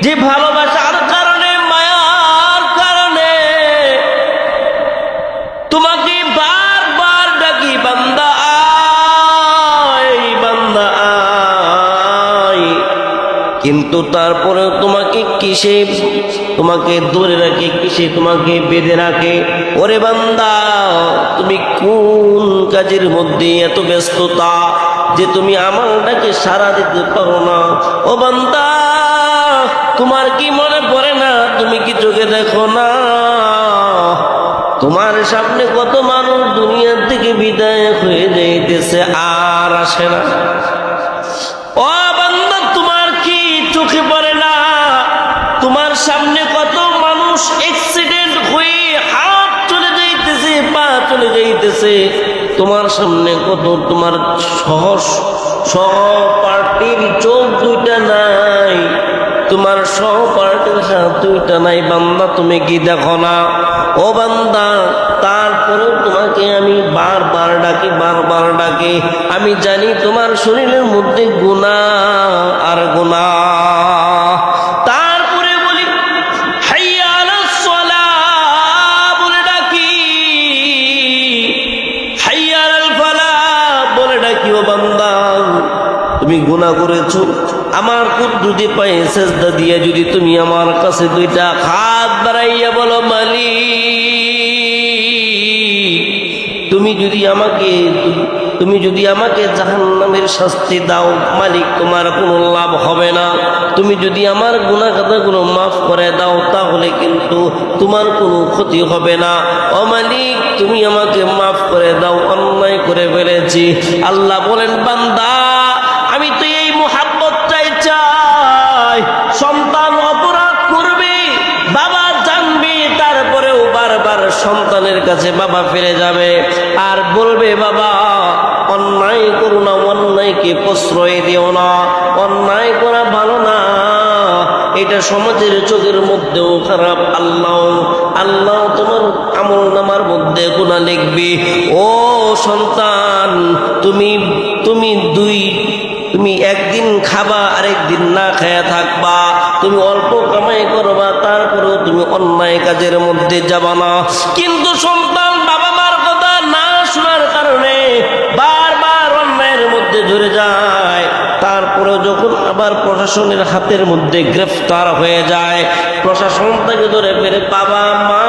যে ভালোবাসার কারণে মায়ার কারণে তোমাকে বারবার ডাকি বান্দা আয় বান্দা আয়, কিন্তু তারপরেও তোমাকে কিসে তোমাকে ধরে রাখে, কিসে তোমাকে বেঁধে রাখে? ওরে বান্দা, তুমি কোন কাজের মধ্যে এত ব্যস্ততা যে তুমি আমার ডাকে সাড়া দিতে পারো না? ও বান্দা, তোমার কি মনে পড়ে না? তুমি কি চোখে দেখো না তোমার সামনে কত মানুষ দুনিয়া থেকে বিদায় হয়ে যাইতেছে, আর আসে না? ও বান্দা, তোমার কি চোখে পড়ে না? তোমার সামনে কত মানুষ অ্যাক্সিডেন্ট হয়ে হাত চলে যাইতেছে, পা চলে যাইতেছে। তোমার সামনে কত তোমার সহপাঠীর চোখ দুইটা নাই, তোমার সহপাঠীর হাত দুইটা নাই। বান্দা, তুমি কি দেখো না? ও বান্দা, তারপরেও তোমাকে আমি বারবার ডাকি, বারবার ডাকি। আমি জানি তোমার শরীরের মধ্যে গুনাহ আর গুনাহ। তারপরে বলি হাইয়া আলাস সালাহ বলে ডাকি, হাইয়া আলাল ফালাহ বলে ডাকি। ও বান্দা, তুমি গুনাহ করেছো, আমার কুদরতি পায়ে সেজদা দিয়ে যদি তুমি আমার কাছে দুইটা হাত বাড়াইয়া বলো মালিক, তুমি যদি আমাকে জাহান্নামের শাস্তি দাও মালিক, তোমার কোনো লাভ হবে না। তুমি যদি আমার গুনাহ খাতাগুলো মাফ করে দাও, তাহলে কিন্তু তোমার কোনো ক্ষতি হবে না। ও মালিক, তুমি আমাকে মাফ করে দাও, অন্যায় করে ফেলেছি। আল্লাহ বলেন, বান্দা, আমি তো এই মুহাব্বতটাই চাই। সন্তান অপরাধ করবে, বাবা জানবে, তারপরেও বারবার সন্তানের কাছে বাবা ফিরে যাবে আর বলবে, বাবা অন্যায় করো না, অন্যায়কে প্রশ্রয় দিও না, অন্যায় করা ভালো না, এটা সমাজের চোখের মধ্যেও খারাপ। আল্লাহ তোমার আমলনামার মধ্যে গুনাহ লিখবে। ও সন্তান, তুমি একদিন খাবা, আরেকদিন না খায়া থাকবা, তুমি অল্প কামাই করবা, তারপরেও তুমি অন্যায় কাজের মধ্যে যাবা না। কিন্তু সন্তান বাবা মার কথা না শোনার কারণে বারবার অন্যায়ের মধ্যে জড়ে যায়। তারপরেও যখন আবার প্রশাসনের হাতের মধ্যে গ্রেফতার হয়ে যায়, প্রশাসন তাকে ধরে ফেলে, বাবা মা